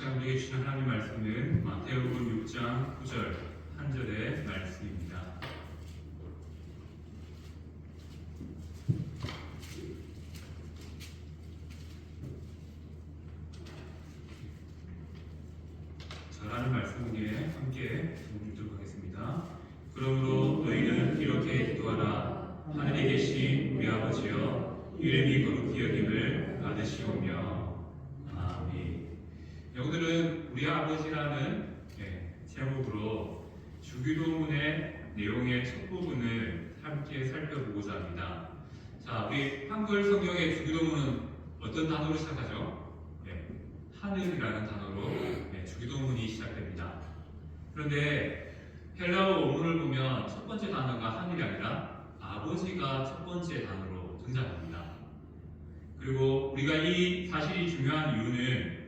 시간 우리에게 주신 하나님 말씀은 마태복음 6장 9절 한 절의 말씀입니다. 하나님 말씀 위에 함께 읽도록 하겠습니다. 그러므로 너희는 이렇게 기도하라. 하늘에 계신 우리 아버지여, 이름이 거룩히 여김을 받으시오며. 아멘. 오늘은 우리 아버지라는 제목으로 주기도문의 내용의 첫 부분을 함께 살펴보고자 합니다. 자, 우리 한글 성경의 주기도문은 어떤 단어로 시작하죠? 하늘이라는 단어로 주기도문이 시작됩니다. 그런데 헬라어 원문을 보면 첫 번째 단어가 하늘이 아니라 아버지가 첫 번째 단어로 등장합니다. 그리고 우리가 이 사실이 중요한 이유는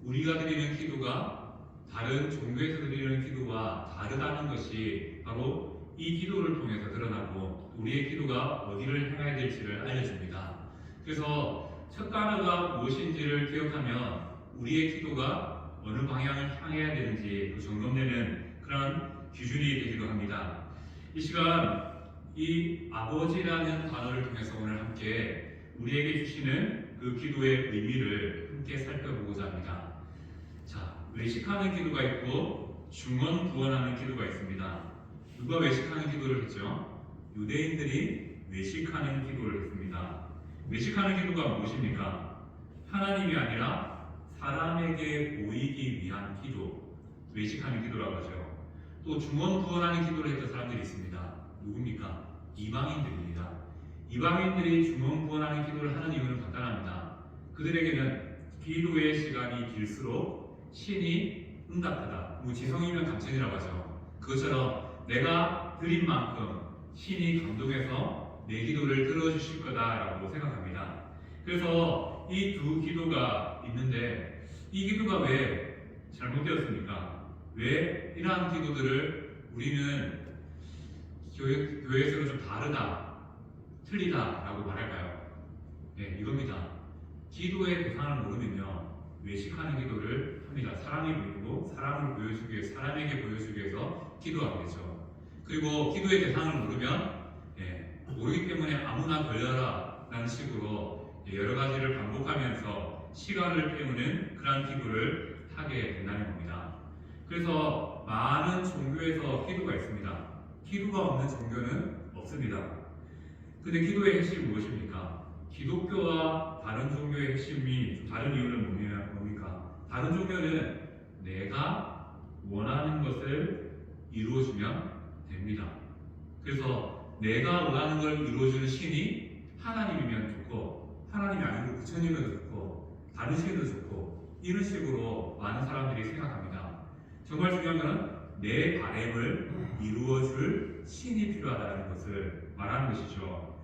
우리가 드리는 기도가 다른 종교에서 드리는 기도와 다르다는 것이 바로 이 기도를 통해서 드러나고 우리의 기도가 어디를 향해야 될지를 알려줍니다. 그래서 첫 단어가 무엇인지를 기억하면 우리의 기도가 어느 방향을 향해야 되는지 점검되는 그런 기준이 되기도 합니다. 이 시간 이 아버지라는 단어를 통해서 오늘 함께 우리에게 주시는 그 기도의 의미를 함께 살펴보고자 합니다. 자, 외식하는 기도가 있고 중언부언하는 기도가 있습니다. 누가 외식하는 기도를 했죠? 유대인들이 외식하는 기도를 했습니다. 외식하는 기도가 무엇입니까? 하나님이 아니라 사람에게 보이기 위한 기도, 외식하는 기도라고 하죠. 또 중언부언하는 기도를 했던 사람들이 있습니다. 누굽니까? 이방인들입니다. 이방인들이 중언부언하는 기도를 하는 이유는 간단합니다. 그들에게는 기도의 시간이 길수록 신이 응답하다. 지성이면 감천이라고 하죠. 그것처럼 내가 드린 만큼 신이 감동해서 내 기도를 들어주실 거다라고 생각합니다. 그래서 이 두 기도가 있는데 이 기도가 왜 잘못되었습니까? 왜 이러한 기도들을 우리는 교회에서는 좀 다르다, 틀리다라고 말할까요? 이겁니다. 기도의 대상을 모르면요, 외식하는 기도를 합니다. 사람이 보이고 사람을 보여주기 위해, 사람에게 보여주기 위해서 기도하겠죠. 그리고 기도의 대상을 모르면 모르기 때문에 아무나 걸려라 라는 식으로 여러 가지를 반복하면서 시간을 때우는 그런 기도를 하게 된다는 겁니다. 그래서 많은 종교에서 기도가 있습니다. 기도가 없는 종교는 없습니다. 근데 기도의 핵심이 무엇입니까? 기독교와 다른 종교의 핵심이 좀 다른 이유는 뭡니까? 다른 종교는 내가 원하는 것을 이루어주면 됩니다. 그래서 내가 원하는 걸 이루어주는 신이 하나님이면 좋고, 하나님이 아니고 부처님이면 좋고, 다른 신도 좋고, 이런 식으로 많은 사람들이 생각합니다. 정말 중요한 것은 내 바람을 이루어줄 신이 필요하다는 것을 말하는 것이죠.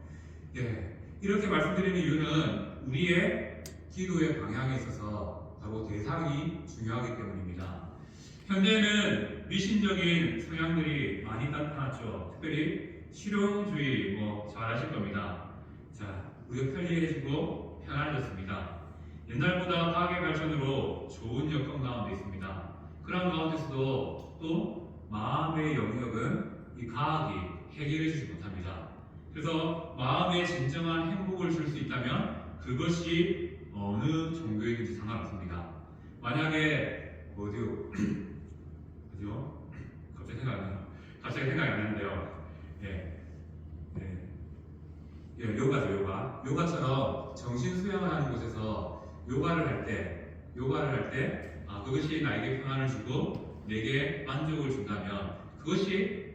이렇게 말씀드리는 이유는 우리의 기도의 방향에 있어서 바로 대상이 중요하기 때문입니다. 현대에는 미신적인 성향들이 많이 나타났죠. 특별히 실용주의 잘 아실 겁니다. 자, 우리가 편리해지고 편안해졌습니다. 옛날보다 과학의 발전으로 좋은 여건 가운데 있습니다. 그런 가운데서도 또 마음의 영역은 이 과학이 해결해 주지 못합니다. 그래서 마음에 진정한 행복을 줄 수 있다면 그것이 어느 종교이든지 상관없습니다. 만약에 어디요? 갑자기 생각이 안 나는데요. 요가죠, 요가. 요가처럼 정신 수양을 하는 곳에서 요가를 할 때, 그것이 나에게 평안을 주고 내게 만족을 준다면 그것이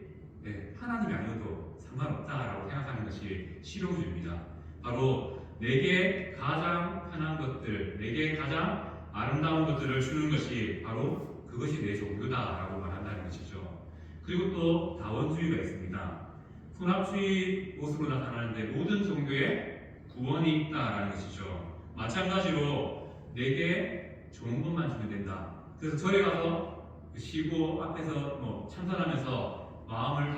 하나님이 아니어도 상관없다라고 생각하는 것이 실용주의입니다. 바로 내게 가장 편한 것들, 내게 가장 아름다운 것들을 주는 것이 바로 그것이 내 종교다라고 말한다는 것이죠. 그리고 또 다원주의가 있습니다. 혼합주의 모습으로 나타나는데 모든 종교에 구원이 있다라는 것이죠. 마찬가지로 내게 좋은 것만 주면 된다. 그래서 절에 가서 쉬고 앞에서 참선하면서 마음을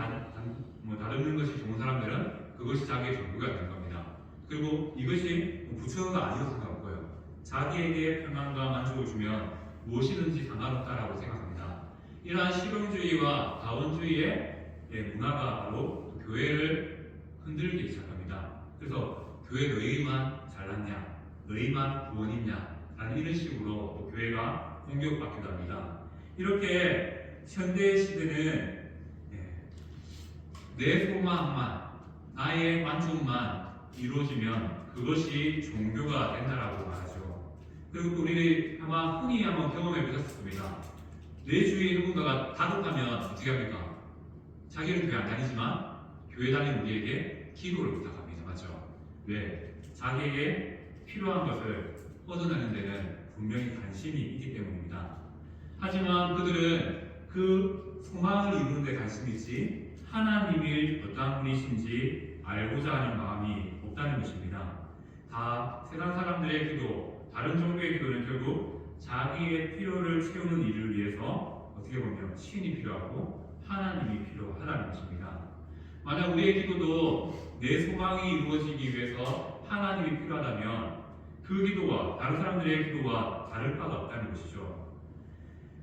다듬는 것이 좋은 사람들은 그것이 자기의 종교가 되는 겁니다. 그리고 이것이 부처가 아니어도 상관없고요. 자기에게 평안과 만족을 주면 무엇이든지 상관없다라고 생각합니다. 이러한 실용주의와 다원주의의 문화가 바로 교회를 흔들기 시작합니다. 그래서 교회 너희만 잘났냐, 너희만 구원이냐 라는 이런 식으로 또 교회가 공격받기도 합니다. 이렇게 현대 시대는 내 소망만, 나의 만족만 이루어지면 그것이 종교가 된다라고 말하죠. 그리고 우리 아마 흔히 한번 경험해 보셨습니다. 내 주위에 누군가가 다급하면 어떻게 합니까? 자기는 교회 안 다니지만 교회 다니는 우리에게 기도를 부탁합니다. 맞죠? 왜? 자기에게 필요한 것을 얻어내는 데는 분명히 관심이 있기 때문입니다. 하지만 그들은 그 소망을 이루는 데 관심이 있지 하나님이 어떠한 분이신지 알고자 하는 마음이 없다는 것입니다. 다 세상 사람들의 기도, 다른 종교의 기도는 결국 자기의 필요를 채우는 일을 위해서 어떻게 보면 신이 필요하고 하나님이 필요하다는 것입니다. 만약 우리의 기도도 내 소망이 이루어지기 위해서 하나님이 필요하다면 그 기도와 다른 사람들의 기도와 다를 바가 없다는 것이죠.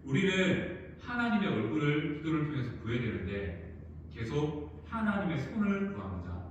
우리는 하나님의 얼굴을 기도를 통해서 구해야 되는데 계속 하나님의 손을 구합니다.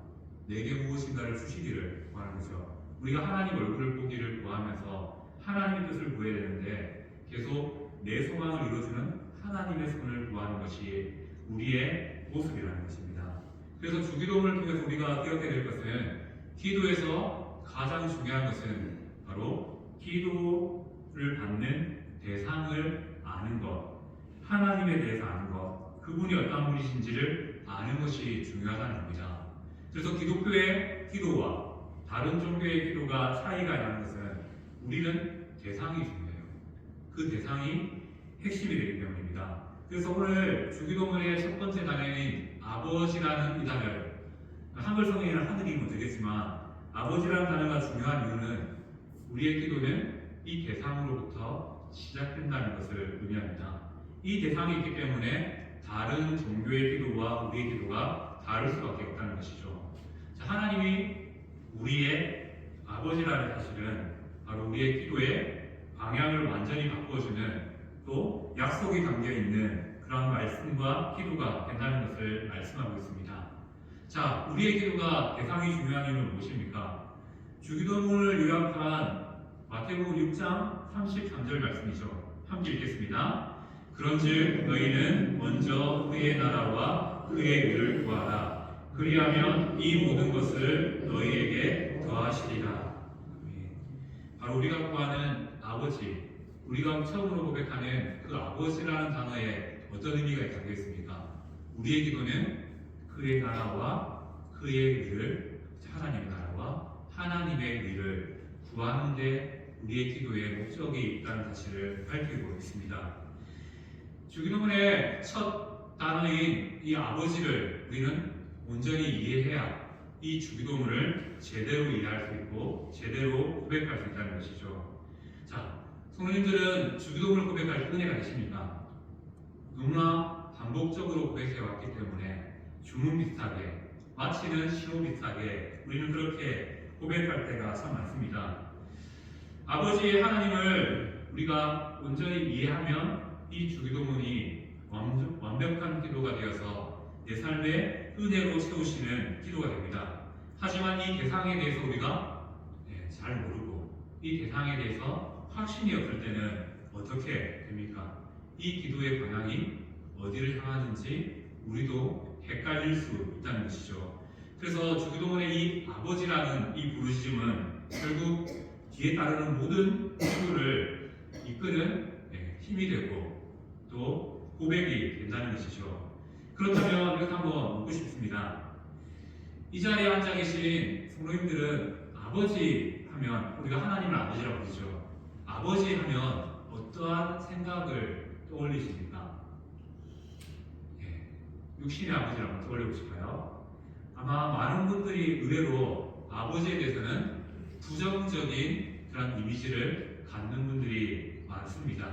내게 무엇인가를 주시기를 구하는 거죠. 우리가 하나님 얼굴을 보기를 구하면서 하나님의 뜻을 구해야 되는데 계속 내 소망을 이루어주는 하나님의 손을 구하는 것이 우리의 모습이라는 것입니다. 그래서 주기도문을 통해서 우리가 기억해야 될 것은 기도에서 가장 중요한 것은 바로 기도를 받는 대상을 아는 것, 하나님에 대해서 아는 것, 그분이 어떤 분이신지를 아는 것이 중요하다는 겁니다. 그래서 기독교의 기도와 다른 종교의 기도가 차이가 나는 것은 우리는 대상이 중요해요. 그 대상이 핵심이 되기 때문입니다. 그래서 오늘 주기도문의 첫 번째 단어인 아버지라는 이 단어를 한글 성경에는 하늘이면 되겠지만 아버지라는 단어가 중요한 이유는 우리의 기도는 이 대상으로부터 시작된다는 것을 의미합니다. 이 대상이 있기 때문에 다른 종교의 기도와 우리의 기도가 다를 수밖에 없다는 것이죠. 자, 하나님이 우리의 아버지라는 사실은 바로 우리의 기도의 방향을 완전히 바꿔주는 또 약속이 담겨있는 그런 말씀과 기도가 된다는 것을 말씀하고 있습니다. 자, 우리의 기도가 대상이 중요한 이유는 무엇입니까? 주기도문을 요약한 마태복음 6장 33절 말씀이죠. 함께 읽겠습니다. 그런즉 너희는 먼저 그의 나라와 그의 의를 구하라. 그리하면 이 모든 것을 너희에게 더하시리라. 바로 우리가 구하는 아버지, 우리가 처음으로 고백하는 그 아버지라는 단어에 어떤 의미가 담겨 있습니까? 우리의 기도는 그의 나라와 그의 의를, 하나님의 나라와 하나님의 의를 구하는 데 우리의 기도에 목적이 있다는 사실을 밝히고 있습니다. 주기도문의 첫 단어인 이 아버지를 우리는 온전히 이해해야 이 주기도문을 제대로 이해할 수 있고 제대로 고백할 수 있다는 것이죠. 자, 성도님들은 주기도문을 고백할 은혜가 되십니까? 너무나 반복적으로 고백해왔기 때문에 주문 비슷하게 마치는 시호 비슷하게 우리는 그렇게 고백할 때가 참 많습니다. 아버지 하나님을 우리가 온전히 이해하면 이 주기도문이 완벽한 기도가 되어서 내 삶에 은혜로 채우시는 기도가 됩니다. 하지만 이 대상에 대해서 우리가 잘 모르고 이 대상에 대해서 확신이 없을 때는 어떻게 됩니까? 이 기도의 방향이 어디를 향하는지 우리도 헷갈릴 수 있다는 것이죠. 그래서 주기도문의 이 아버지라는 이 부르짖음은 결국 뒤에 따르는 모든 기도를 이끄는 힘이 되고 또 고백이 된다는 것이죠. 그렇다면 이렇게 한번 묻고 싶습니다. 이 자리에 앉아 계신 성도님들은 아버지 하면 우리가 하나님을 아버지라고 부르죠. 아버지 하면 어떠한 생각을 떠올리십니까? 육신의 아버지라고 떠올려보실까요? 아마 많은 분들이 의외로 아버지에 대해서는 부정적인 그런 이미지를 갖는 분들이 많습니다.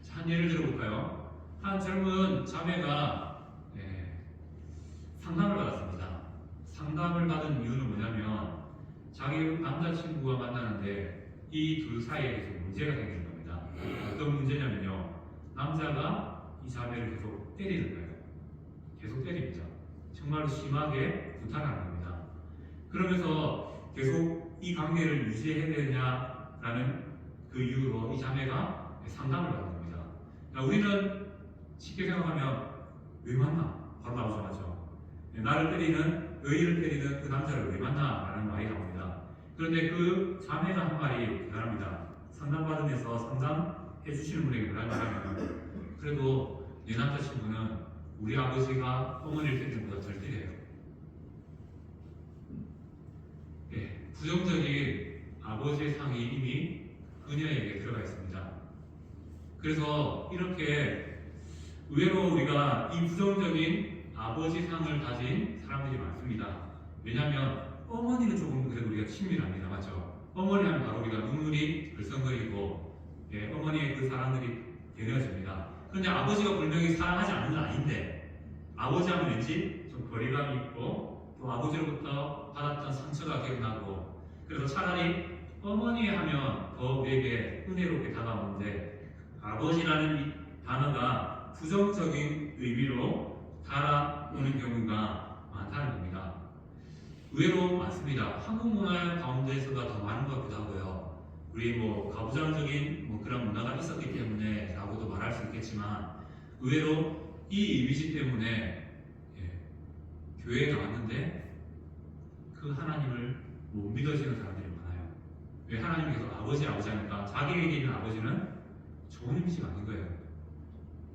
자, 한 예를 들어볼까요? 한 젊은 자매가 상담을 받았습니다. 상담을 받은 이유는 뭐냐면 자기 남자친구와 만나는데 이 둘 사이에 계속 문제가 생기는 겁니다. 어떤 문제냐 남자가 이 자매를 계속 때리는 거예요. 계속 때립니다. 정말로 심하게 구타하는 겁니다. 그러면서 계속 이 관계를 유지해야 되냐라는 그 이유로 이 자매가 상담을 받는 겁니다. 우리는 쉽게 생각하면 왜 만나? 바로 나오자마죠. 나를 때리는, 의의를 때리는 그 남자를 왜 만나? 라는 말이 나옵니다. 그런데 그 자매가 한 말이 대단합니다. 상담받으면서 상담해 주시는 분에게 뭐라고 말하면, 그래도 내 남자친구는 우리 아버지가 어머니를 때리는 것보다 덜 때려요. 예, 부정적인 아버지의 상이 이미 그녀에게 들어가 있습니다. 그래서 이렇게 의외로 우리가 이 부정적인 아버지 상을 가진 사람들이 많습니다. 왜냐하면 어머니는 조금 그래도 우리가 친밀합니다. 맞죠? 어머니 하면 바로 우리가 눈물이 글썽거리고, 예, 어머니의 그 사랑들이 되뇌어집니다. 그런데 아버지가 분명히 사랑하지 않는 건 아닌데, 아버지 하면 왠지 좀 거리감이 있고 또 아버지로부터 받았던 상처가 기억나고, 그래서 차라리 어머니 하면 더 우리에게 은혜롭게 다가오는데, 아버지라는 이 단어가 부정적인 의미로 달아오는 경우가 많다는 겁니다. 의외로 많습니다. 한국 문화 가운데서가 더 많은 것 같기도 하고요. 우리 가부장적인 그런 문화가 있었기 때문에 라고도 말할 수 있겠지만, 의외로 이 이미지 때문에, 예, 교회에 나왔는데 그 하나님을 못 믿어지는 사람들이 많아요. 왜? 하나님이 계속 아버지 하니까 자기에게 있는 아버지는 좋은 이미지가 아닌 거예요.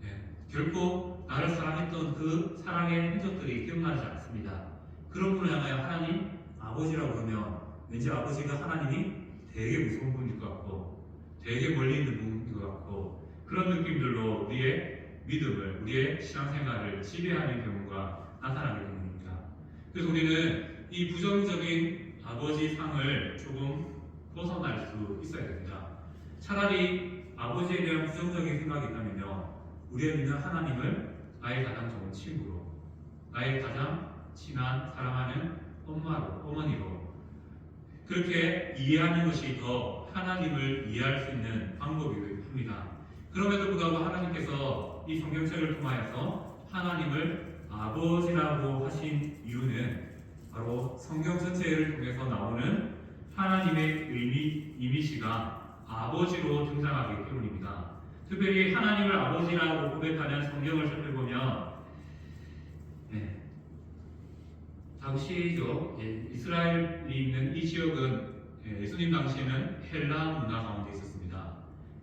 예, 결코 나를 사랑했던 그 사랑의 흔적들이 기억나지 않습니다. 그런 분을 향하여 하나님 아버지라고 그러면 왠지 아버지가 하나님이 되게 무서운 분일 것 같고 되게 멀리 있는 분일 것 같고, 그런 느낌들로 우리의 믿음을, 우리의 신앙생활을 지배하는 경우가 나타나게 됩니다. 그래서 우리는 이 부정적인 아버지 상을 조금 벗어날 수 있어야 됩니다. 차라리 아버지에 대한 부정적인 생각이 있다면요, 우리의 믿는 하나님을 나의 가장 좋은 친구로, 나의 가장 친한 사랑하는 엄마로, 어머니로 그렇게 이해하는 것이 더 하나님을 이해할 수 있는 방법이기도 합니다. 그럼에도 불구하고 하나님께서 이 성경책을 통하여서 하나님을 아버지라고 하신 이유는 바로 성경 전체를 통해서 나오는 하나님의 이미지가 아버지로 등장하기 때문입니다. 특별히 하나님을 아버지라고 고백하는 성경을 살펴보면, 당시죠, 이스라엘이 있는 이 지역은 예수님 당시에는 헬라 문화 가운데 있었습니다.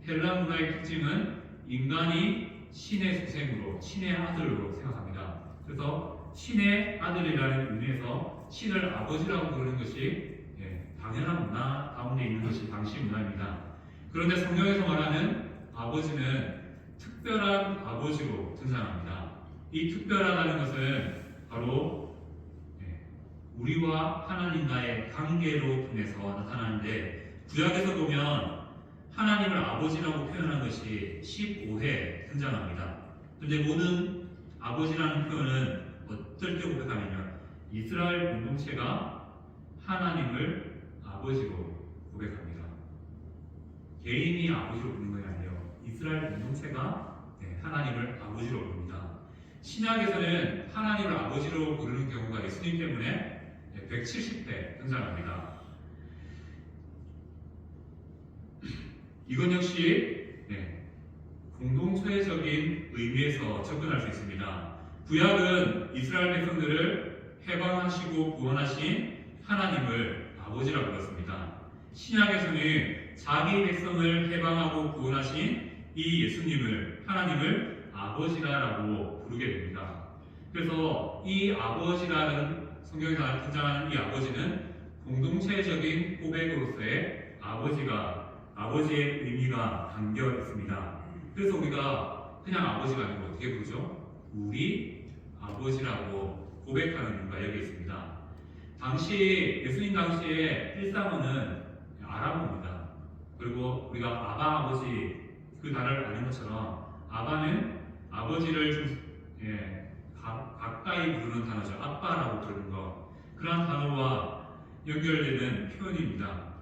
헬라 문화의 특징은 인간이 신의 수생으로, 신의 아들로 생각합니다. 그래서 신의 아들이라는 의미에서 신을 아버지라고 부르는 것이 당연한 문화 가운데 있는 것이 당시 문화입니다. 그런데 성경에서 말하는 아버지는 특별한 아버지로 등장합니다. 이 특별하다는 것은 바로 우리와 하나님과의 관계로 통해서 나타나는데, 구약에서 보면 하나님을 아버지라고 표현한 것이 15회 등장합니다. 그런데 모든 아버지라는 표현은 어떨 때 고백하면요, 이스라엘 공동체가 하나님을 아버지로 고백합니다. 개인이 아버지로 부르는 것이 아니에요. 이스라엘 공동체가 하나님을 아버지로 부릅니다. 신약에서는 하나님을 아버지로 부르는 경우가 예수님 때문에 170회 등장합니다. 이건 역시 공동체적인 의미에서 접근할 수 있습니다. 구약은 이스라엘 백성들을 해방하시고 구원하신 하나님을 아버지라고 불렀습니다. 신약에서는 자기 백성을 해방하고 구원하신 이 예수님을, 하나님을 아버지라고 부르게 됩니다. 그래서 이 아버지라는, 성경에 등장하는 이 아버지는 공동체적인 고백으로서의 아버지의 의미가 담겨 있습니다. 그래서 우리가 그냥 아버지가 아니고 어떻게 부르죠? 우리 아버지라고 고백하는 이유가 여기 있습니다. 예수님 당시에 일상어는 아람어입니다. 그리고 우리가 아바, 아버지 그 단어를 아는 것처럼 아바는 아버지를 좀 가까이 부르는 단어죠. 아빠라고 부르는 것. 그런 단어와 연결되는 표현입니다.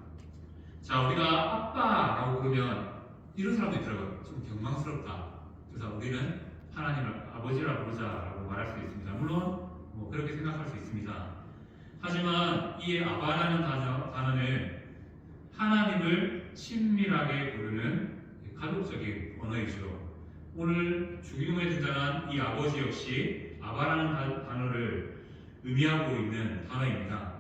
자, 우리가 아빠라고 부르면 이런 사람도 있더라고요. 좀 경망스럽다. 그래서 우리는 하나님을 아버지라 부르자라고 말할 수 있습니다. 물론 그렇게 생각할 수 있습니다. 하지만 이 아바라는 단어는 하나님을 친밀하게 부르는 가독적인 언어이죠. 오늘 주기도문에 등장한 이 아버지 역시 아바라는 단어를 의미하고 있는 단어입니다.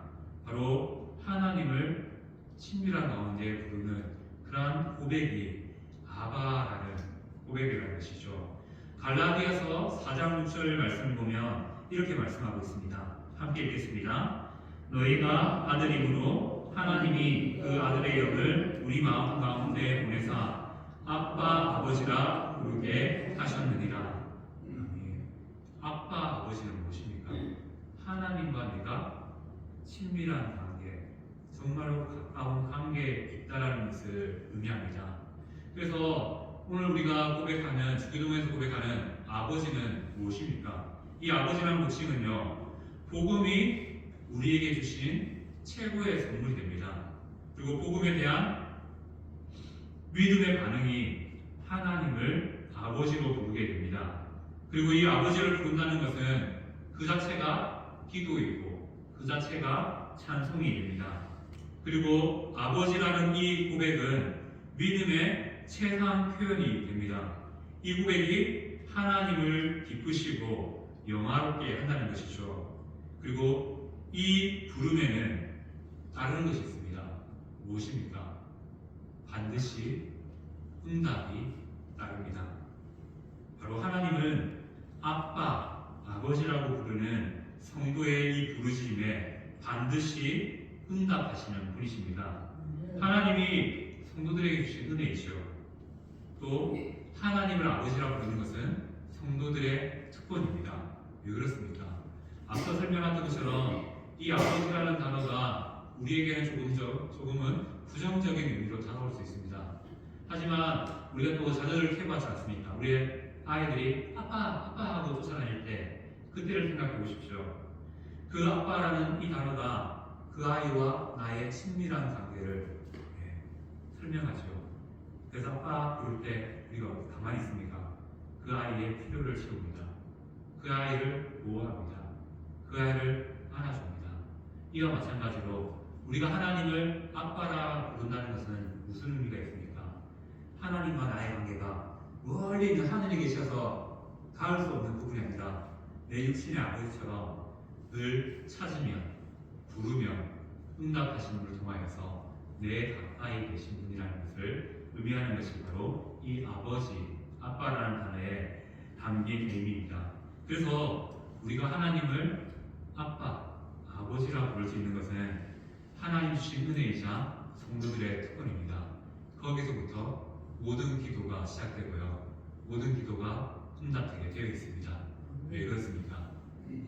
바로 하나님을 친밀한 가운데 부르는 그러한 고백이 아바라는 고백이라는 것이죠. 갈라디아서 4장 6절 말씀을 보면 이렇게 말씀하고 있습니다. 함께 읽겠습니다. 너희가 아들임으로 하나님이 그 아들의 영을 우리 마음 가운데 보내사 아빠 아버지라 부르게 하셨느니라. 아빠 아버지는 무엇입니까? 하나님과 내가 친밀한 관계, 정말로 가까운 관계에 있다라는 것을 의미합니다. 그래서 오늘 우리가 고백하는 주기도문에서 고백하는 아버지는 무엇입니까? 이 아버지라는 호칭은요, 복음이 우리에게 주신 최고의 선물이 됩니다. 그리고 복음에 대한 믿음의 반응이 하나님을 아버지로 부르게 됩니다. 그리고 이 아버지를 부른다는 것은 그 자체가 기도이고 그 자체가 찬송이 됩니다. 그리고 아버지라는 이 고백은 믿음의 최상 표현이 됩니다. 이 고백이 하나님을 기쁘시고 영화롭게 한다는 것이죠. 그리고 이 부름에는 다른 것이 있습니다. 무엇입니까? 반드시 응답이 따릅니다. 바로 하나님은 아빠, 아버지라고 부르는 성도의 이 부르심에 반드시 응답하시는 분이십니다. 하나님이 성도들에게 주신 은혜이죠. 또 하나님을 아버지라고 부르는 것은 성도들의 특권입니다. 왜 그렇습니까? 앞서 설명했던 것처럼 이 아버지라는 단어가 우리에게는 조금은 부정적인 의미로 다가올 수 있습니다. 하지만 우리가 또 자녀를 키워봤지 않습니까? 우리의 아이들이 아빠 하고 쫓아다닐 때 그때를 생각해 보십시오. 그 아빠라는 이 단어가 그 아이와 나의 친밀한 관계를 설명하죠. 그래서 아빠 부를 때 우리가 가만히 있습니까? 그 아이의 필요를 채웁니다. 그 아이를 보호합니다. 그 아이를 안아줍니다. 이와 마찬가지로 우리가 하나님을 아빠라 부른다는 것은 무슨 의미가 있습니까? 하나님과 나의 관계가 멀리 있는 하늘에 계셔서 닿을 수 없는 부분이 아니라 내 육신의 아버지처럼 늘 찾으면 부르면 응답하시는 분을 통하여서 내 가까이 계신 분이라는 것을 의미하는 것이 바로 이 아버지, 아빠라는 단어에 담긴 의미입니다. 그래서 우리가 하나님을 아빠, 아버지라고 부를 수 있는 것은 하나님 주신 은혜이자 성도들의 특권입니다. 거기서부터 모든 기도가 시작되고요. 모든 기도가 응답되게 되어 있습니다. 왜 그렇습니까?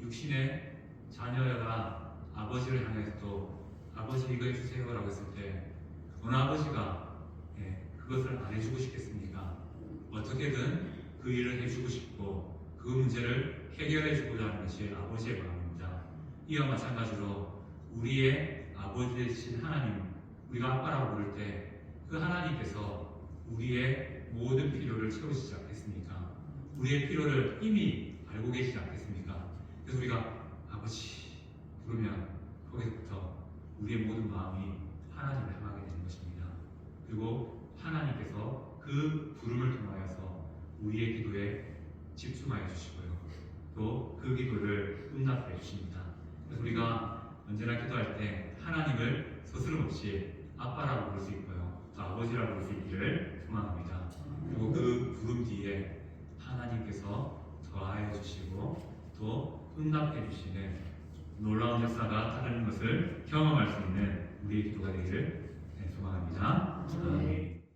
육신의 자녀가 아버지를 향해서도 아버지 이거 해주세요 라고 했을 때 어느 아버지가 그것을 안 해주고 싶겠습니까? 어떻게든 그 일을 해주고 싶고 그 문제를 해결해주고자 하는 것이 아버지의 마음입니다. 이와 마찬가지로 우리의 아버지 되신 하나님, 우리가 아빠라고 부를 때 그 하나님께서 우리의 모든 필요를 채우시지 않겠습니까? 우리의 필요를 이미 알고 계시지 않겠습니까? 그래서 우리가 아버지 부르면 거기서부터 우리의 모든 마음이 하나님을 향하게 되는 것입니다. 그리고 하나님께서 그 부름을 통하여서 우리의 기도에 집중하여 주시고요. 또 그 기도를 응답해 주십니다. 그래서 우리가 언제나 기도할 때 하나님을 서스름없이 아빠라고 부를 수 있고요. 또 아버지라고 부를 수 있기를 소망합니다. 그리고 그 부름 뒤에 하나님께서 더하여 주시고 또 응답해 주시는 놀라운 역사가 따르는 것을 경험할 수 있는 우리의 기도가 되기를 소망합니다. 아멘.